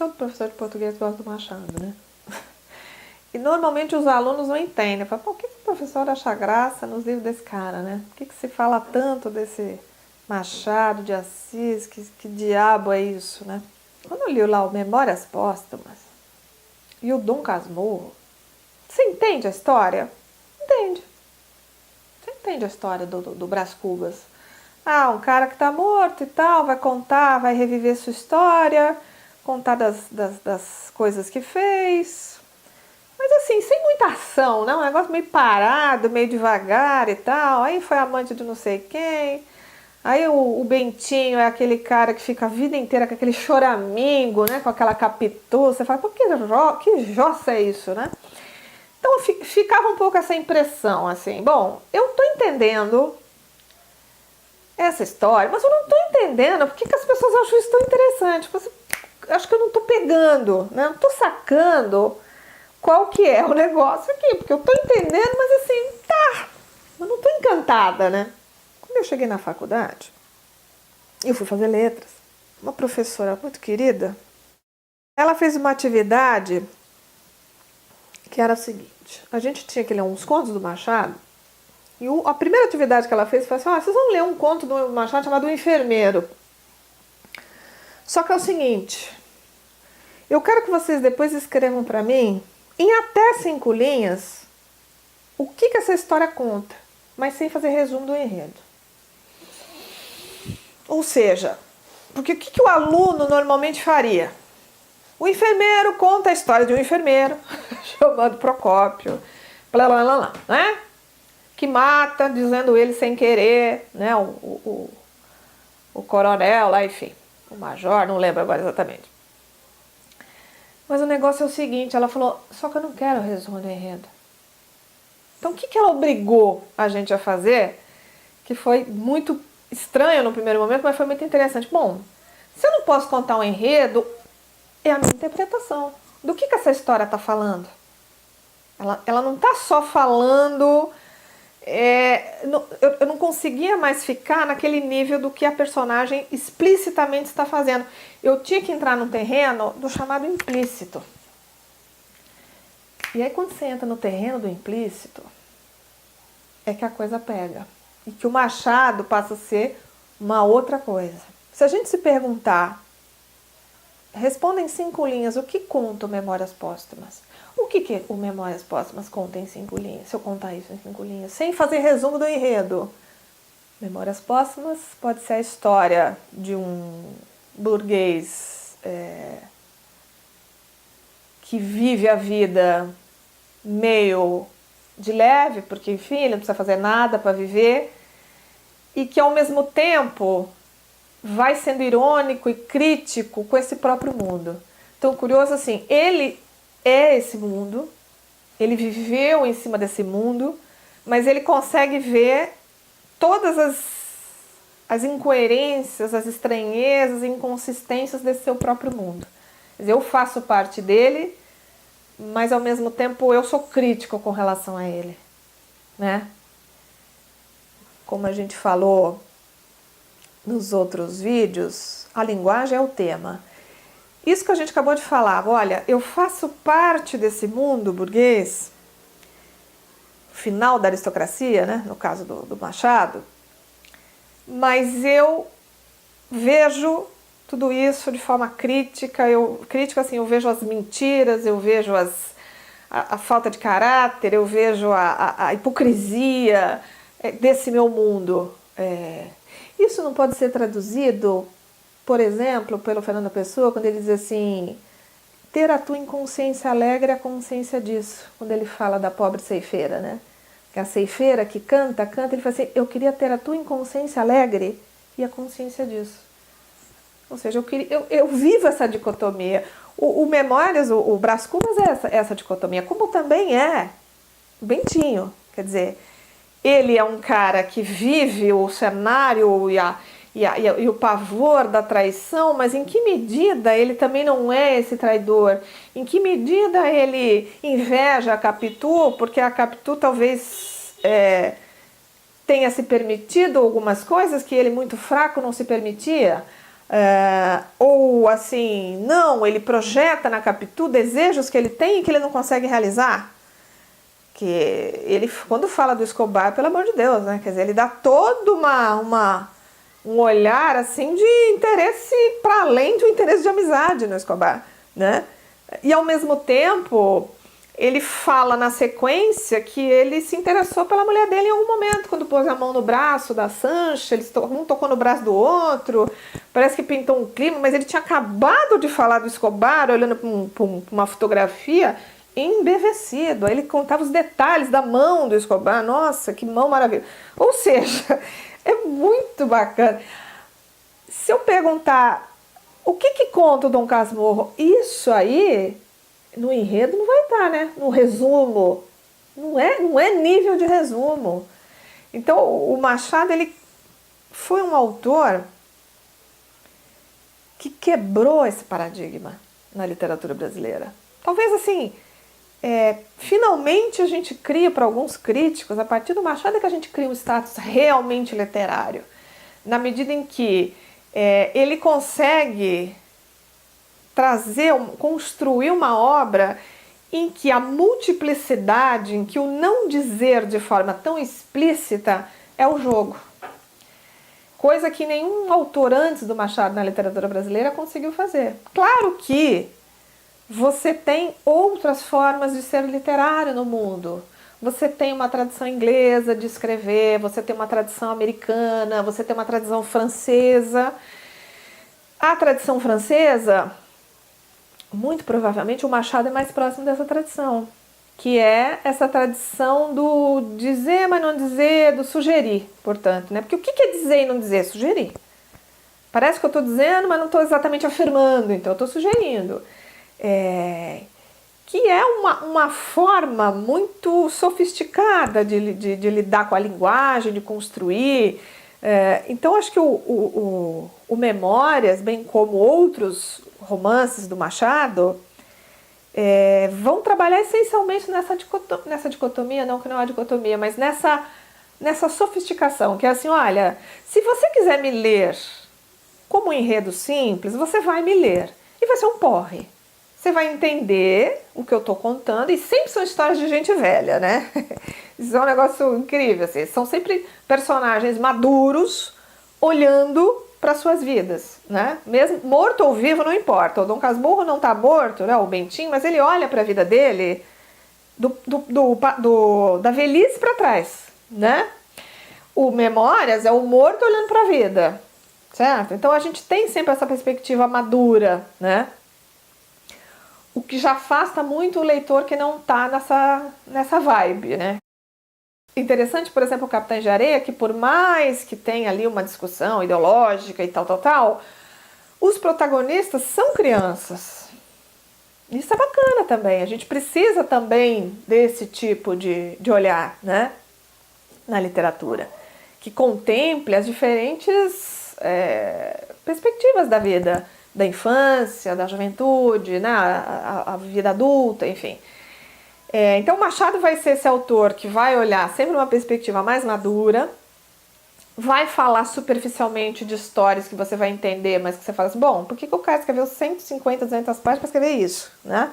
Todo professor de português gosta do Machado, né? E normalmente os alunos não entendem. Falam, por que o professor acha graça nos livros desse cara, né? Por que se fala tanto desse Machado de Assis? Que diabo é isso, né? Quando eu li lá o Memórias Póstumas e o Dom Casmurro, você entende a história? Entende. Você entende a história do Brás Cubas. Ah, um cara que tá morto e tal, vai contar, vai reviver sua história, contar das coisas que fez. Mas assim, sem muita ação, né? Um negócio meio parado, meio devagar e tal. Aí foi amante de não sei quem. Aí o Bentinho é aquele cara que fica a vida inteira com aquele choramingo, né? Com aquela capitu. Você fala, pô, que jossa é isso, né? Então ficava um pouco essa impressão, assim. Bom, eu tô entendendo essa história, mas eu não tô entendendo por que as pessoas acham isso tão interessante. Acho que eu não tô pegando, né? Não tô sacando qual que é o negócio aqui, porque eu tô entendendo, mas assim, tá, eu não tô encantada, né? Quando eu cheguei na faculdade, eu fui fazer letras, uma professora muito querida, ela fez uma atividade que era a seguinte, a gente tinha que ler uns contos do Machado, e a primeira atividade que ela fez foi assim, vocês vão ler um conto do Machado chamado O Enfermeiro. Só que é o seguinte, eu quero que vocês depois escrevam para mim, em até 5 linhas, o que essa história conta, mas sem fazer resumo do enredo. Ou seja, porque o que o aluno normalmente faria? O enfermeiro conta a história de um enfermeiro, chamado Procópio, blá, blá, blá, blá, né? Que mata, dizendo ele sem querer, né? O coronel lá, enfim, o major, não lembro agora exatamente. Mas o negócio é o seguinte, ela falou, só que eu não quero resumo do enredo. Então o que ela obrigou a gente a fazer, que foi muito estranho no primeiro momento, mas foi muito interessante. Bom, se eu não posso contar um enredo, é a minha interpretação. Do que essa história está falando? Ela não está só falando... eu não conseguia mais ficar naquele nível do que a personagem explicitamente está fazendo. Eu tinha que entrar no terreno do chamado implícito. E aí quando você entra no terreno do implícito, é que a coisa pega. E que o Machado passa a ser uma outra coisa. Se a gente se perguntar, responda em 5 linhas, o que conta o Memórias Póstumas? O que o Memórias Póstumas conta em 5 linhas? Se eu contar isso em 5 linhas, sem fazer resumo do enredo. Memórias Póstumas pode ser a história de um burguês que vive a vida meio de leve, porque enfim, ele não precisa fazer nada para viver, e que ao mesmo tempo vai sendo irônico e crítico com esse próprio mundo. Então, curioso assim, ele é esse mundo, ele viveu em cima desse mundo, mas ele consegue ver todas as incoerências, as estranhezas, inconsistências desse seu próprio mundo. Quer dizer, eu faço parte dele, mas ao mesmo tempo eu sou crítico com relação a ele, né? Como a gente falou nos outros vídeos, a linguagem é o tema. Isso que a gente acabou de falar, olha, eu faço parte desse mundo burguês, final da aristocracia, né, no caso do Machado, mas eu vejo tudo isso de forma crítica, eu vejo as mentiras, eu vejo a falta de caráter, eu vejo a hipocrisia desse meu mundo. Isso não pode ser traduzido, por exemplo, pelo Fernando Pessoa, quando ele diz assim, ter a tua inconsciência alegre, a consciência disso, quando ele fala da pobre ceifeira, né? Que a ceifeira que canta, ele fala assim, eu queria ter a tua inconsciência alegre e a consciência disso. Ou seja, eu vivo essa dicotomia. O Memórias, o Brás Cubas é essa dicotomia, como também é o Bentinho. Quer dizer, ele é um cara que vive o cenário e o pavor da traição, mas em que medida ele também não é esse traidor? Em que medida ele inveja a Capitu, porque a Capitu talvez tenha se permitido algumas coisas que ele muito fraco não se permitia? ou assim, não, ele projeta na Capitu desejos que ele tem e que ele não consegue realizar. Que ele, quando fala do Escobar, pelo amor de Deus, né? Quer dizer, ele dá todo um olhar assim de interesse para além do interesse de amizade no Escobar, né? E ao mesmo tempo, ele fala na sequência que ele se interessou pela mulher dele em algum momento, quando pôs a mão no braço da Sancha, um tocou no braço do outro, parece que pintou um clima, mas ele tinha acabado de falar do Escobar, olhando para uma fotografia, embevecido. Aí ele contava os detalhes da mão do Escobar. Nossa, que mão maravilhosa. Ou seja, é muito bacana. Se eu perguntar o que conta o Dom Casmurro, isso aí no enredo não vai estar, né? No resumo. Não é nível de resumo. Então o Machado, ele foi um autor que quebrou esse paradigma na literatura brasileira. Talvez assim, finalmente a gente cria, para alguns críticos, a partir do Machado é que a gente cria um status realmente literário, na medida em que ele consegue construir uma obra em que a multiplicidade, em que o não dizer de forma tão explícita é o jogo. Coisa que nenhum autor antes do Machado na literatura brasileira conseguiu fazer. Claro que você tem outras formas de ser literário no mundo. Você tem uma tradição inglesa de escrever, você tem uma tradição americana, você tem uma tradição francesa. A tradição francesa, muito provavelmente o Machado é mais próximo dessa tradição, que é essa tradição do dizer, mas não dizer, do sugerir, portanto, né? Porque o que é dizer e não dizer? Sugerir. Parece que eu estou dizendo, mas não estou exatamente afirmando, então eu estou sugerindo. Que é uma forma muito sofisticada de lidar com a linguagem, de construir. Então, acho que o Memórias, bem como outros romances do Machado, vão trabalhar essencialmente nessa dicotomia, não que não há dicotomia, mas nessa sofisticação, que é assim, olha, se você quiser me ler como um enredo simples, você vai me ler, e vai ser um porre. Você vai entender o que eu estou contando, e sempre são histórias de gente velha, né? Isso é um negócio incrível, assim. São sempre personagens maduros olhando para suas vidas, né? Mesmo morto ou vivo, não importa. O Dom Casmurro não está morto, né? O Bentinho, mas ele olha para a vida dele da velhice para trás, né? O Memórias é o morto olhando para a vida, certo? Então a gente tem sempre essa perspectiva madura, né? O que já afasta muito o leitor que não está nessa vibe, né? Interessante, por exemplo, o Capitães de Areia, que por mais que tenha ali uma discussão ideológica e tal, os protagonistas são crianças. Isso é bacana também. A gente precisa também desse tipo de olhar, né? Na literatura, que contemple as diferentes perspectivas da vida, da infância, da juventude, né, a vida adulta, enfim. Então Machado vai ser esse autor que vai olhar sempre uma perspectiva mais madura, vai falar superficialmente de histórias que você vai entender, mas que você fala assim, bom, por que o cara escreveu 150, 200 páginas para escrever isso, né?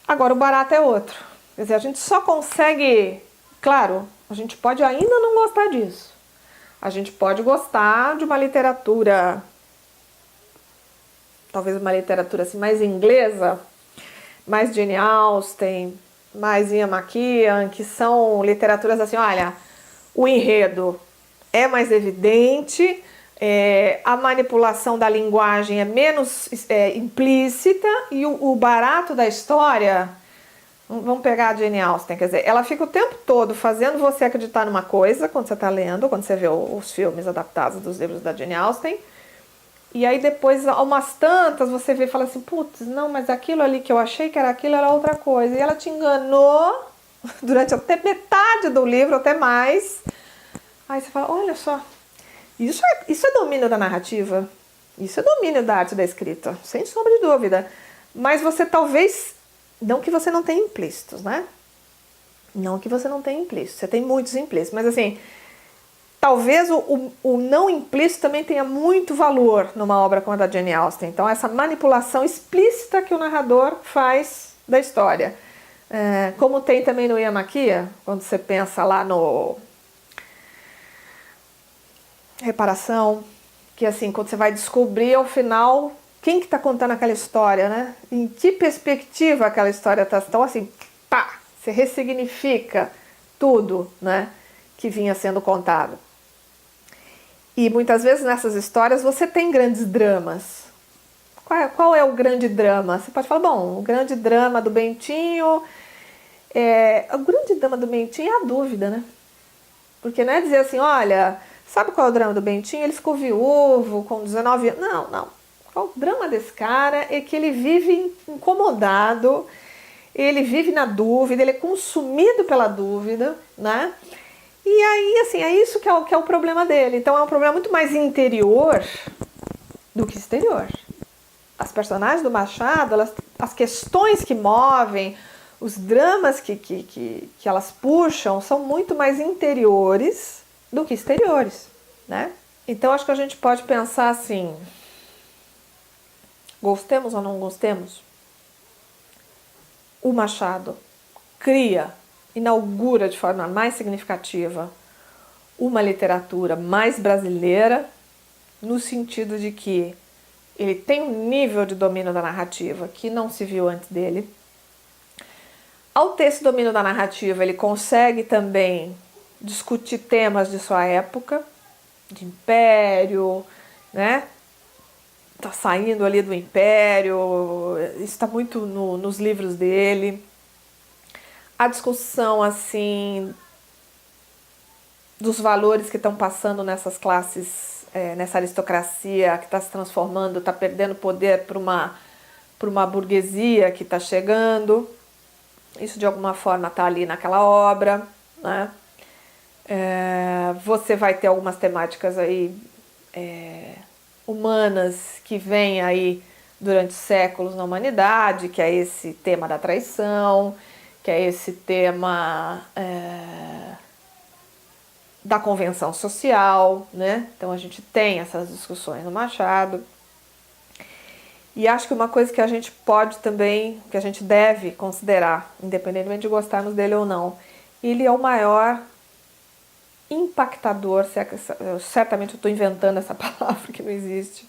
Agora o barato é outro. Quer dizer, a gente só consegue... Claro, a gente pode ainda não gostar disso. A gente pode gostar de uma literatura... talvez uma literatura assim, mais inglesa, mais Jane Austen, mais Ian McEwan, que são literaturas assim, olha, o enredo é mais evidente, a manipulação da linguagem é menos implícita e o barato da história, vamos pegar a Jane Austen, quer dizer, ela fica o tempo todo fazendo você acreditar numa coisa, quando você está lendo, quando você vê os filmes adaptados dos livros da Jane Austen. E aí depois, umas tantas, você vê e fala assim, putz, não, mas aquilo ali que eu achei que era aquilo era outra coisa. E ela te enganou durante até metade do livro, até mais. Aí você fala, olha só, isso é domínio da narrativa, isso é domínio da arte da escrita, sem sombra de dúvida. Mas você talvez, não que você não tenha implícitos, né? Não que você não tenha implícitos, você tem muitos implícitos, mas assim... talvez o não implícito também tenha muito valor numa obra como a da Jane Austen. Então, essa manipulação explícita que o narrador faz da história. Como tem também no Yamakia, quando você pensa lá no Reparação, que assim, quando você vai descobrir ao final quem que está contando aquela história, né? Em que perspectiva aquela história está. Então, assim, pá, você ressignifica tudo, né, que vinha sendo contado. E muitas vezes nessas histórias você tem grandes dramas. Qual é o grande drama? Você pode falar, bom, o grande drama do Bentinho... o grande drama do Bentinho é a dúvida, né? Porque não é dizer assim, olha, sabe qual é o drama do Bentinho? Ele ficou viúvo com 19 anos. Não. O drama desse cara é que ele vive incomodado, ele vive na dúvida, ele é consumido pela dúvida, né? E aí, assim, é isso que é o problema dele. Então é um problema muito mais interior do que exterior. As personagens do Machado, as questões que movem, os dramas que elas puxam são muito mais interiores do que exteriores, né? Então acho que a gente pode pensar assim, gostemos ou não gostemos, o Machado inaugura de forma mais significativa uma literatura mais brasileira, no sentido de que ele tem um nível de domínio da narrativa que não se viu antes dele. Ao ter esse domínio da narrativa, ele consegue também discutir temas de sua época, de império, né? Tá saindo ali do império, isso está muito nos livros dele. A discussão, assim, dos valores que estão passando nessas classes, nessa aristocracia que está se transformando, está perdendo poder para uma burguesia que está chegando. Isso de alguma forma está ali naquela obra, né? Você vai ter algumas temáticas aí humanas que vêm aí durante séculos na humanidade, que é esse tema da traição, que é esse tema da convenção social, né? Então a gente tem essas discussões no Machado. E acho que uma coisa que a gente pode também, que a gente deve considerar, independentemente de gostarmos dele ou não, ele é o maior impactador, certamente eu estou inventando essa palavra que não existe,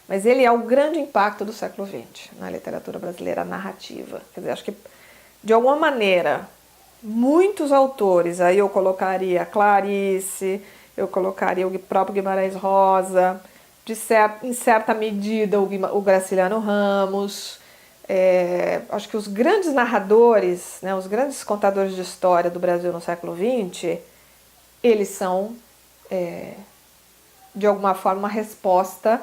mas ele é o grande impacto do século XX na literatura brasileira narrativa. Quer dizer, acho que de alguma maneira muitos autores, aí eu colocaria Clarice, eu colocaria o próprio Guimarães Rosa, em certa medida o Graciliano Ramos, acho que os grandes narradores, né, os grandes contadores de história do Brasil no século XX, eles são, de alguma forma, uma resposta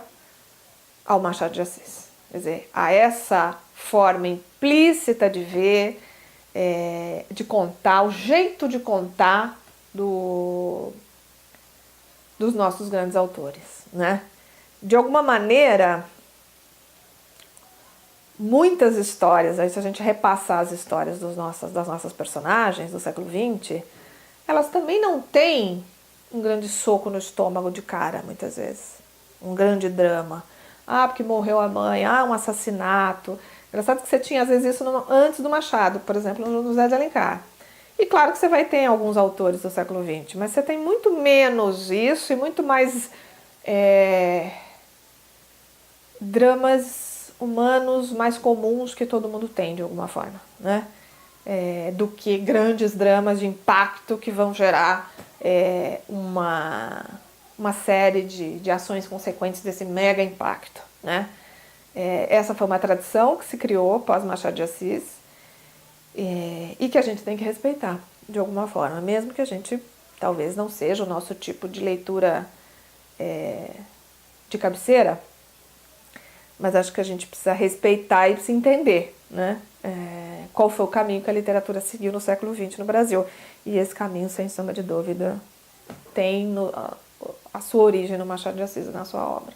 ao Machado de Assis. Quer dizer, a essa forma implícita de ver, de contar, o jeito de contar dos nossos grandes autores, né? De alguma maneira, muitas histórias, aí se a gente repassar as histórias das nossas personagens do século XX, elas também não têm um grande soco no estômago de cara, muitas vezes. Um grande drama. Porque morreu a mãe, um assassinato. Engraçado que você tinha, às vezes, isso antes do Machado, por exemplo, no José de Alencar. E claro que você vai ter em alguns autores do século XX, mas você tem muito menos isso e muito mais dramas humanos mais comuns que todo mundo tem, de alguma forma, né? Do que grandes dramas de impacto que vão gerar uma série de ações consequentes desse mega impacto, né? Essa foi uma tradição que se criou pós Machado de Assis e que a gente tem que respeitar de alguma forma, mesmo que a gente talvez não seja o nosso tipo de leitura de cabeceira, mas acho que a gente precisa respeitar e precisa entender, né? Qual foi o caminho que a literatura seguiu no século XX no Brasil. E esse caminho, sem sombra de dúvida, tem a sua origem no Machado de Assis, na sua obra.